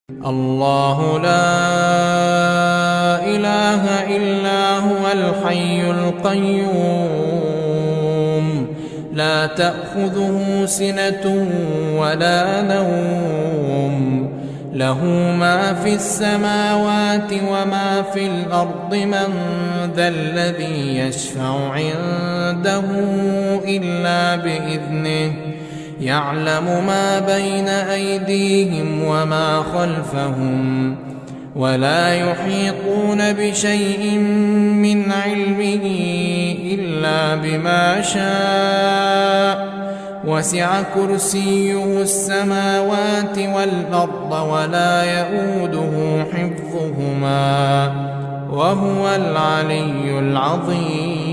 الله لا إله إلا هو الحي القيوم لا تأخذه سنة ولا نوم له ما في السماوات وما في الأرض من ذا الذي يشفع عنده إلا بإذنه يعلم ما بين أيديهم وما خلفهم ولا يحيطون بشيء من علمه إلا بما شاء وسع كرسيه السماوات والأرض ولا يئوده حفظهما وهو العلي العظيم.